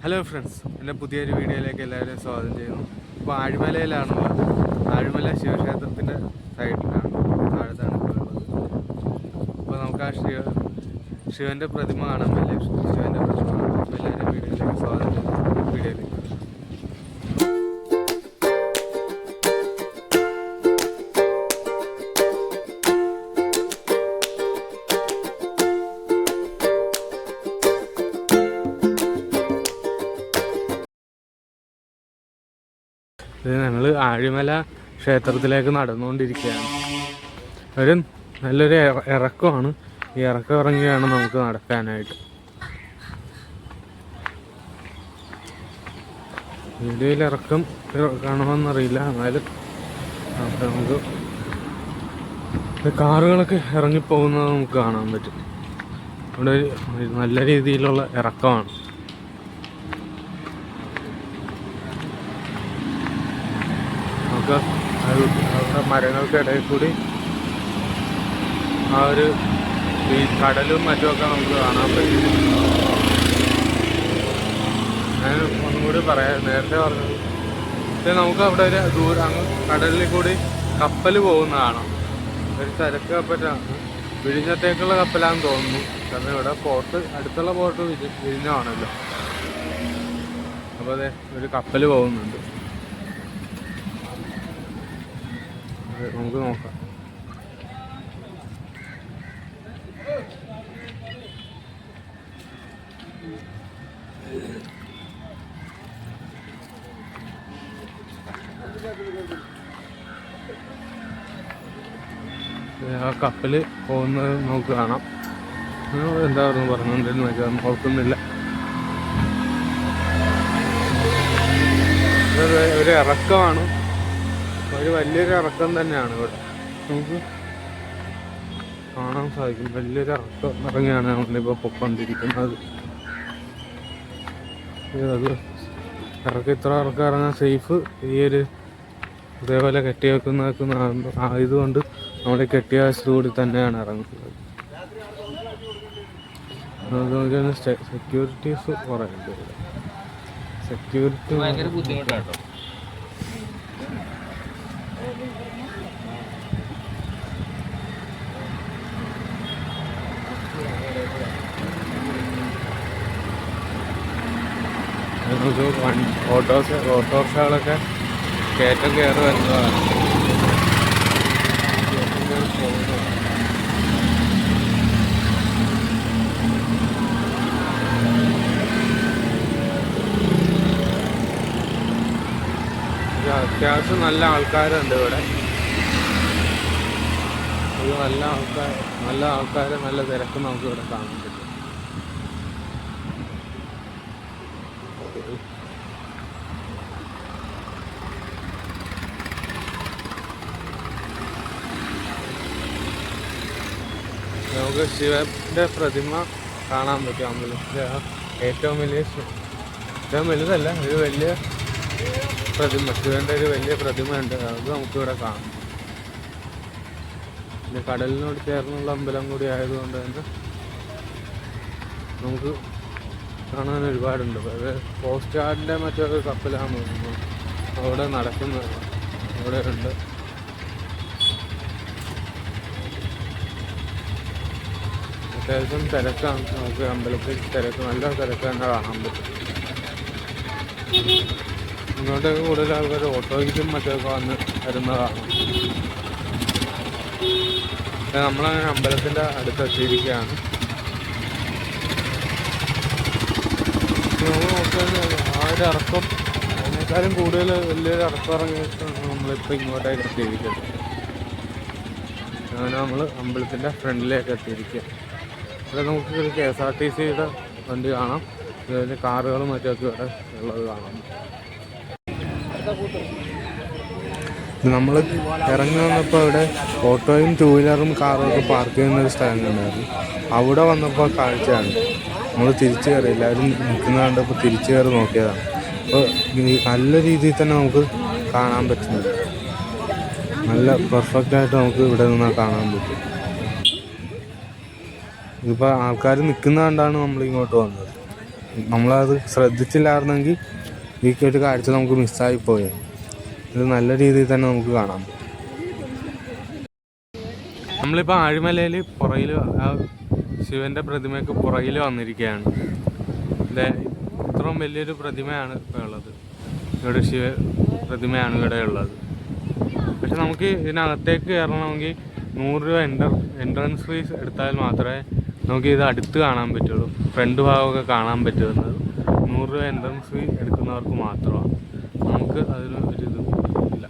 Hello friends, എൻ്റെ പുതിയൊരു വീഡിയോയിലേക്ക് എല്ലാവരെയും സ്വാഗതം ചെയ്യുന്നു. ഇപ്പോൾ ആഴിമലയിലാണുള്ളത്. ആഴിമല ശിവക്ഷേത്രത്തിൻ്റെ സൈഡിലാണ്, താഴത്താണ് ഇപ്പോൾ ഉള്ളത്. അപ്പോൾ നമുക്ക് ആ ശിവൻ്റെ പ്രതിമ കാണാൻ പറ്റില്ല. ശിവൻ്റെ പ്രതിമ കാണാം. അപ്പോൾ എല്ലാവരും വീഡിയോയിലേക്ക് സ്വാഗതം ചെയ്യുന്നു. വീഡിയോയിലേക്ക് ഞങ്ങൾ ആഴിമല ക്ഷേത്രത്തിലേക്ക് നടന്നുകൊണ്ടിരിക്കുകയാണ്. ഒരു നല്ലൊരു ഇറക്കമാണ്. ഈ ഇറക്കം ഇറങ്ങി വേണം നമുക്ക് നടക്കാനായിട്ട്. വീഡിയോയിൽ ഇറക്കം കാണുമെന്നറിയില്ല, എന്നാലും നമുക്ക് കാറുകളൊക്കെ ഇറങ്ങിപ്പോകുന്നത് നമുക്ക് കാണാൻ പറ്റും. ഇവിടെ നല്ല രീതിയിലുള്ള ഇറക്കമാണ്. അവിടെ മരങ്ങൾക്കിടയിൽ കൂടി ആ ഒരു ഈ കടലും മറ്റുമൊക്കെ നമുക്ക് കാണാൻ പറ്റും. ഞാൻ ഒന്നും കൂടി പറയാം, നേരത്തെ പറഞ്ഞത് നമുക്ക് അവിടെ ഒരു ദൂരം അങ്ങ് കടലിൽ കൂടി കപ്പൽ പോകുന്നതാണ്. ഒരു ചരക്ക് കപ്പലാണ്, വിഴിഞ്ഞത്തേക്കുള്ള കപ്പലാണെന്ന് തോന്നുന്നു. കാരണം ഇവിടെ പോർട്ട്, അടുത്തുള്ള പോർട്ട് വിഴിഞ്ഞമാണല്ലോ. അപ്പോൾ അതെ, ഒരു കപ്പൽ പോകുന്നുണ്ട്. നമുക്ക് നോക്കാം. ആ കപ്പല് പോകുന്നത് നമുക്ക് കാണാം. എന്താ പറഞ്ഞുകൊണ്ടിരുന്നു വെച്ചാൽ ഓർക്കുന്നില്ല. ഒരു ഇറക്കമാണ്, ഒരു വലിയൊരു ഇറക്കം തന്നെയാണ് ഇവിടെ നമുക്ക് കാണാൻ സാധിക്കും. വലിയൊരു ഇറക്കം ഇറങ്ങിയാണ് നമ്മളിപ്പോൾ പൊയ്ക്കൊണ്ടിരിക്കുന്നത്. അത് ഇത്ര ഇറക്കം ഇറങ്ങാൻ സേഫ് ഈ ഒരു ഇതേപോലെ കെട്ടി വെക്കുന്നതൊക്കെ ആയതുകൊണ്ട് നമ്മൾ കെട്ടിയ വശത്തുകൂടി തന്നെയാണ് ഇറങ്ങുന്നത്. സെക്യൂരിറ്റീസ് കുറേ ഉണ്ട് ഇവിടെ. സെക്യൂരിറ്റി ഭയങ്കര ബുദ്ധിമുട്ടാട്ടോ. ഓട്ടോറിക്ഷകളൊക്കെ കയറ്റം കയറി വരുന്നതാണ്. അത്യാവശ്യം നല്ല ആൾക്കാരുണ്ട് ഇവിടെ. നല്ല ആൾക്കാർ നല്ല തിരക്ക് നമുക്ക് ഇവിടെ കാണാൻ പറ്റും. നമുക്ക് ശിവന്റെ പ്രതിമ കാണാൻ പറ്റും. അമ്പലത്തിലെ ഏറ്റവും വലുതല്ല, ഒരു വലിയ പ്രതിമ, ശിവന്റെ ഒരു വലിയ പ്രതിമ ഉണ്ട്. അത് നമുക്കിവിടെ കാണാം. പിന്നെ കടലിനോട് ചേർന്നുള്ള അമ്പലം കൂടി ആയതുകൊണ്ട് തന്നെ നമുക്ക് കാണാൻ ഒരുപാടുണ്ട്. അത് കോസ്റ്റ് ഗാർഡിൻ്റെ മറ്റൊരു കപ്പലാണ് അവിടെ നടക്കുന്നത്. അവിടെ ഉണ്ട്. അത്യാവശ്യം തിരക്കാണ്. നമുക്ക് അമ്പലത്തിൽ നല്ല തിരക്ക് തന്നെ കാണാൻ പറ്റും. ഇങ്ങോട്ടൊക്കെ കൂടുതൽ ആൾക്കാർ ഓട്ടോയ്ക്കും മറ്റൊക്കെ വന്ന് വരുന്നതാണ്. നമ്മളങ്ങനെ അമ്പലത്തിൻ്റെ അടുത്തെത്തിയിരിക്കുകയാണ്. നമ്മൾ നോക്കുകയാണെങ്കിൽ ആ ഒരു ഇറക്കം അതിനേക്കാളും കൂടുതൽ വലിയൊരു ഇറക്കം ഇറങ്ങിയിട്ടാണ് നമ്മളിപ്പോൾ ഇങ്ങോട്ടേക്ക് എത്തിയിരിക്കുന്നത്. അങ്ങനെ നമ്മൾ അമ്പലത്തിൻ്റെ ഫ്രണ്ടിലേക്ക് എത്തിയിരിക്കുക. ഇവിടെ നമുക്ക് ഒരു KSRTCയുടെ വണ്ടി കാണാം. അതുപോലെ കാറുകളും മറ്റൊക്കെ ഇവിടെ ഉള്ളത് കാണാം. നമ്മൾ ഇറങ്ങി വന്നപ്പോൾ ഇവിടെ ഓട്ടോയും 2 വീലറും കാറും ഒക്കെ പാർക്ക് ചെയ്യുന്നൊരു സ്ഥലം ഉണ്ടായിരുന്നു. അവിടെ വന്നപ്പോൾ കാഴ്ചയാണ്. നമ്മൾ തിരിച്ചു കയറി, എല്ലാവരും നിൽക്കുന്ന കണ്ടപ്പോൾ തിരിച്ചു കയറി നോക്കിയതാണ്. അപ്പോൾ നല്ല രീതിയിൽ തന്നെ നമുക്ക് കാണാൻ പറ്റുന്നത്, നല്ല പെർഫെക്റ്റായിട്ട് നമുക്ക് ഇവിടെ നിന്നാൽ കാണാൻ പറ്റും. ഇതിപ്പോൾ ആൾക്കാർ നിൽക്കുന്ന കണ്ടാണ് നമ്മൾ ഇങ്ങോട്ട് വന്നത്. നമ്മളത് ശ്രദ്ധിച്ചില്ലായിരുന്നെങ്കിൽ ഈ ഒരു കാഴ്ച നമുക്ക് മിസ്സായി പോയി. ഇത് നല്ല രീതിയിൽ തന്നെ നമുക്ക് കാണാം. നമ്മളിപ്പോൾ ആഴിമലയിൽ പുറകിൽ ആ ശിവൻ്റെ പ്രതിമയ്ക്ക് പുറകിൽ വന്നിരിക്കുകയാണ്. ഇത്രയും വലിയൊരു പ്രതിമയാണ് ഇപ്പോൾ ഉള്ളത്. ഇവിടെ ശിവ പ്രതിമയാണ് ഇവിടെ ഉള്ളത്. പക്ഷെ നമുക്ക് ഇതിനകത്തേക്ക് കയറണമെങ്കിൽ 100 രൂപ എൻട്രൻസ് ഫീസ് എടുത്താൽ മാത്രമേ നമുക്ക് ഇത് അടുത്ത് കാണാൻ പറ്റുള്ളൂ. ഫ്രണ്ട് ഭാഗമൊക്കെ കാണാൻ പറ്റുന്നത് 100 രൂപ എൻട്രൻസ് ഫീ എടുക്കുന്നവർക്ക് മാത്രമാണ്. നമുക്ക് അതിന് ഒരിത് ഇല്ല.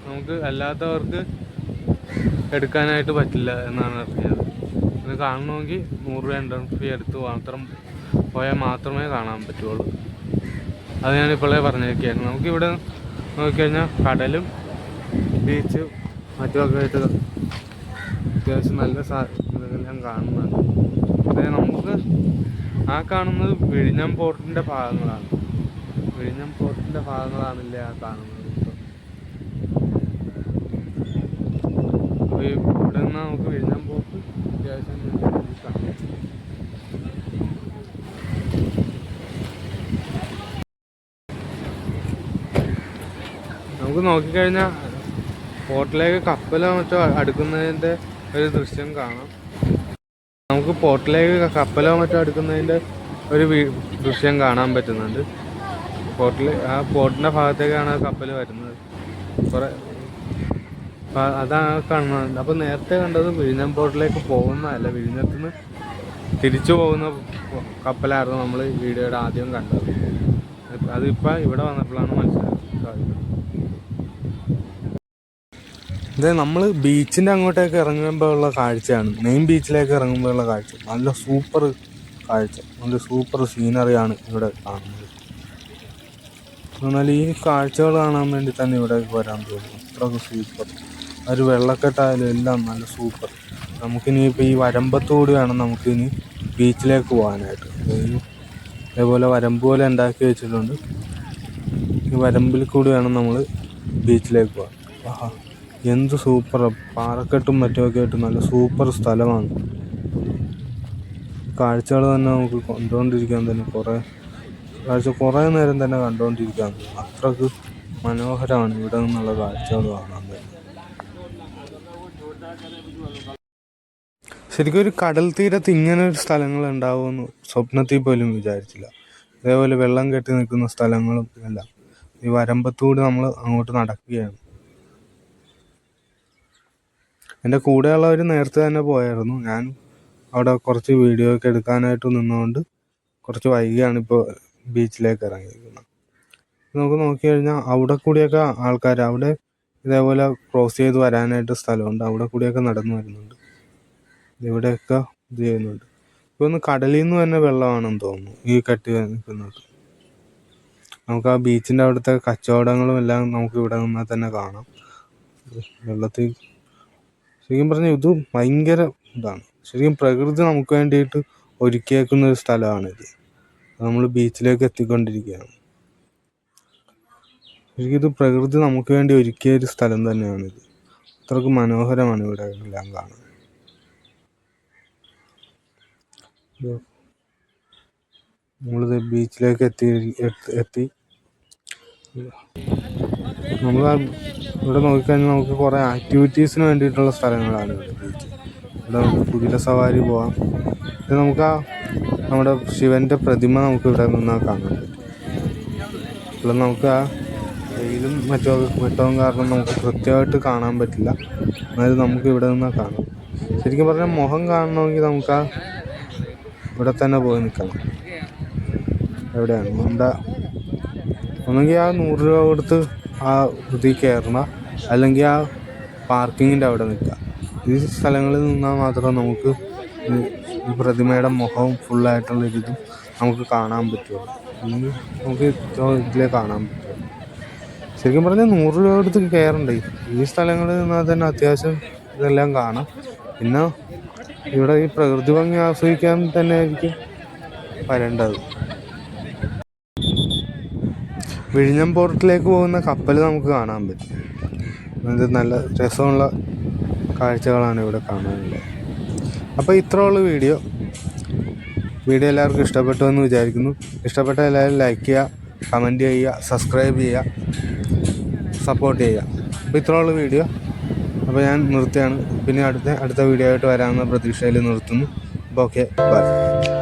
നമുക്ക് അല്ലാത്തവർക്ക് എടുക്കാനായിട്ട് പറ്റില്ല എന്നാണ് അറിഞ്ഞത്. ഇത് കാണണമെങ്കിൽ 100 രൂപ എൻട്രൻസ് ഫീ എടുത്ത് മാത്രം പോയാൽ മാത്രമേ കാണാൻ പറ്റുള്ളൂ. അത് ഞാനിപ്പോഴേ പറഞ്ഞിരിക്കുകയായിരുന്നു. നമുക്കിവിടെ നോക്കിക്കഴിഞ്ഞാൽ കടലും ബീച്ചും മറ്റുമൊക്കെ ആയിട്ട് അത്യാവശ്യം നല്ല ഇതെല്ലാം കാണുന്നുണ്ട്. അതായത് നമുക്ക് ആ കാണുന്നത് വിഴിഞ്ഞം പോർട്ടിൻ്റെ ഭാഗങ്ങളാണ്. വിഴിഞ്ഞം പോർട്ടിൻ്റെ ഭാഗങ്ങളാണല്ലേ ആ കാണുന്നത്. അപ്പോൾ ഇവിടെ നിന്ന് നമുക്ക് വിഴിഞ്ഞം പോർട്ട് അത്യാവശ്യം കാണാം. നമുക്ക് നോക്കിക്കഴിഞ്ഞാൽ പോർട്ടിലേക്ക് കപ്പലോ മറ്റോ അടുക്കുന്നതിൻ്റെ ഒരു ദൃശ്യം കാണാം. നമുക്ക് പോർട്ടിലേക്ക് കപ്പലോ മറ്റോ അടുക്കുന്നതിൻ്റെ ഒരു ദൃശ്യം കാണാൻ പറ്റുന്നുണ്ട്. ആ പോർട്ടിൻ്റെ ഭാഗത്തേക്കാണ് കപ്പൽ വരുന്നത്. കുറേ അതാണ് കാണുന്നത്. അപ്പോൾ നേരത്തെ കണ്ടത് വിഴിഞ്ഞം പോർട്ടിലേക്ക് പോകുന്നതല്ല, വിഴിഞ്ഞത്ത് നിന്ന് തിരിച്ചു പോകുന്ന കപ്പലായിരുന്നു നമ്മൾ വീഡിയോയുടെ ആദ്യം കണ്ടത്. അതിപ്പോൾ ഇവിടെ വന്നപ്പോഴാണ് മനസ്സിലായത്. ഇത് നമ്മൾ ബീച്ചിൻ്റെ അങ്ങോട്ടേക്ക് ഇറങ്ങുമ്പോൾ ഉള്ള കാഴ്ചയാണ്. മെയിൻ ബീച്ചിലേക്ക് ഇറങ്ങുമ്പോഴുള്ള കാഴ്ച നല്ല സൂപ്പർ കാഴ്ച, നല്ല സൂപ്പർ സീനറിയാണ് ഇവിടെ കാണുന്നത്. എന്നാൽ ഈ കാഴ്ചകൾ കാണാൻ വേണ്ടി തന്നെ ഇവിടെ വരാൻ തോന്നും. അത്രയ്ക്ക് സൂപ്പർ. ഒരു വെള്ളക്കെട്ടായാലും എല്ലാം നല്ല സൂപ്പർ. നമുക്കിനിയിപ്പോൾ ഈ വരമ്പത്തുകൂടി വേണം നമുക്കിനി ബീച്ചിലേക്ക് പോകാനായിട്ട്. ഇതേപോലെ വരമ്പ് പോലെ ഉണ്ടാക്കി വെച്ചിട്ടുണ്ട്. ഈ വരമ്പിൽ കൂടി വേണം നമ്മൾ ബീച്ചിലേക്ക് പോകാൻ. ആഹാ, എന്ത് സൂപ്പറാണ്. പാറക്കെട്ടും മറ്റുമൊക്കെ ആയിട്ട് നല്ല സൂപ്പർ സ്ഥലമാണ്. കാഴ്ചകൾ തന്നെ നമുക്ക് കണ്ടുകൊണ്ടിരിക്കാൻ തന്നെ കുറേ നേരം തന്നെ കണ്ടുകൊണ്ടിരിക്കാൻ. അത്രയ്ക്ക് മനോഹരമാണ് ഇവിടെ നിന്നുള്ള കാഴ്ചകൾ കാണാൻ തന്നെ. ശരിക്കും ഒരു കടൽ തീരത്ത് ഇങ്ങനെ ഒരു സ്ഥലങ്ങൾ ഉണ്ടാവുമെന്ന് സ്വപ്നത്തിൽ പോലും വിചാരിച്ചില്ല. അതേപോലെ വെള്ളം കെട്ടി നിൽക്കുന്ന സ്ഥലങ്ങളും എല്ലാം. ഈ വരമ്പത്തൂടെ നമ്മൾ അങ്ങോട്ട് നടക്കുകയാണ്. എൻ്റെ കൂടെയുള്ളവർ നേരത്തെ തന്നെ പോയായിരുന്നു. ഞാൻ അവിടെ കുറച്ച് വീഡിയോ ഒക്കെ എടുക്കാനായിട്ട് നിന്നുകൊണ്ട് കുറച്ച് വൈകിയാണ് ഇപ്പോൾ ബീച്ചിലേക്ക് ഇറങ്ങിയിരിക്കുന്നത്. നമുക്ക് നോക്കിക്കഴിഞ്ഞാൽ അവിടെ കൂടിയൊക്കെ ആൾക്കാർ അവിടെ ഇതേപോലെ ക്രോസ് ചെയ്ത് വരാനായിട്ട് സ്ഥലമുണ്ട്. അവിടെ കൂടിയൊക്കെ നടന്നു വരുന്നുണ്ട്. ഇവിടെയൊക്കെ ഇത് ചെയ്യുന്നുണ്ട്. ഇപ്പോൾ ഒന്ന് കടലിൽ നിന്ന് തന്നെ വെള്ളമാണെന്ന് തോന്നുന്നു ഈ കെട്ടി നിൽക്കുന്നത്. നമുക്ക് ആ ബീച്ചിൻ്റെ അവിടുത്തെ കച്ചവടങ്ങളും എല്ലാം നമുക്ക് ഇവിടെ നിന്നാൽ തന്നെ കാണാം. വെള്ളത്തിൽ ശരിക്കും പറഞ്ഞാൽ ഇത് ഭയങ്കര ഇതാണ്. ശരിക്കും പ്രകൃതി നമുക്ക് വേണ്ടിയിട്ട് ഒരുക്കിയേക്കുന്ന ഒരു സ്ഥലമാണിത്. നമ്മൾ ബീച്ചിലേക്ക് എത്തിക്കൊണ്ടിരിക്കുകയാണ്. ശരിക്കും ഇത് പ്രകൃതി നമുക്ക് വേണ്ടി ഒരുക്കിയ ഒരു സ്ഥലം തന്നെയാണിത്. അത്രയ്ക്ക് മനോഹരമാണ് ഇവിടെ എല്ലാം കാണാൻ. നമ്മളിത് ബീച്ചിലേക്ക് എത്തി നമ്മൾ ഇവിടെ നോക്കിക്കഴിഞ്ഞാൽ നമുക്ക് കുറേ ആക്ടിവിറ്റീസിന് വേണ്ടിയിട്ടുള്ള സ്ഥലങ്ങളാണ് ഇവിടെ ബീച്ച്. ഇവിടെ നമുക്ക് കുതിര സവാരി പോകാം. ഇത് നമുക്ക് നമ്മുടെ ശിവൻ്റെ പ്രതിമ നമുക്ക് ഇവിടെ നിന്നാൽ കാണാൻ പറ്റും. ഇവിടെ നമുക്ക് ആ വെയിലും വെട്ടവും കാരണം നമുക്ക് കൃത്യമായിട്ട് കാണാൻ പറ്റില്ല. എന്നാലും നമുക്ക് ഇവിടെ നിന്നാൽ കാണാം. ശരിക്കും പറഞ്ഞാൽ മുഖം കാണണമെങ്കിൽ നമുക്ക് ഇവിടെ തന്നെ പോയി നിൽക്കണം. എവിടെയാണ് നമ്മുടെ ഒന്നെങ്കിൽ ആ 100 രൂപ കൊടുത്ത് ആ ഇതിൽ കയറണം, അല്ലെങ്കിൽ ആ പാർക്കിങ്ങിൻ്റെ അവിടെ നിൽക്കുക. ഈ സ്ഥലങ്ങളിൽ നിന്നാൽ മാത്രമേ നമുക്ക് ഈ പ്രതിമയുടെ മുഖവും ഫുള്ളായിട്ടുള്ള ഇതും നമുക്ക് കാണാൻ പറ്റുള്ളൂ. അല്ലെങ്കിൽ നമുക്ക് ഇതിലേ കാണാൻ പറ്റുള്ളൂ. ശരിക്കും പറഞ്ഞാൽ 100 രൂപ കൊടുത്ത് കയറണ്ടേ. ഈ സ്ഥലങ്ങളിൽ നിന്നാൽ തന്നെ അത്യാവശ്യം ഇതെല്ലാം കാണാം. പിന്നെ ഇവിടെ ഈ പ്രകൃതി ഭംഗി ആസ്വദിക്കാൻ തന്നെ ആയിരിക്കും വരേണ്ടത്. വിഴിഞ്ഞം പോർട്ടിലേക്ക് പോകുന്ന കപ്പൽ നമുക്ക് കാണാൻ പറ്റും. ഇത് നല്ല രസമുള്ള കാഴ്ചകളാണ് ഇവിടെ കാണാനുള്ളത്. അപ്പോൾ ഇത്രയുള്ള വീഡിയോ എല്ലാവർക്കും ഇഷ്ടപ്പെട്ടു എന്ന് വിചാരിക്കുന്നു. ഇഷ്ടപ്പെട്ട എല്ലാവരും ലൈക്ക് ചെയ്യുക, കമൻറ്റ് ചെയ്യുക, സബ്സ്ക്രൈബ് ചെയ്യുക, സപ്പോർട്ട് ചെയ്യുക. അപ്പോൾ ഇത്രയുള്ള വീഡിയോ. അപ്പോൾ ഞാൻ നിർത്തുകയാണ്. പിന്നെ അടുത്ത വീഡിയോ ആയിട്ട് വരാമെന്ന പ്രതീക്ഷയിൽ നിർത്തുന്നു. അപ്പോൾ ഓക്കെ, ബൈ.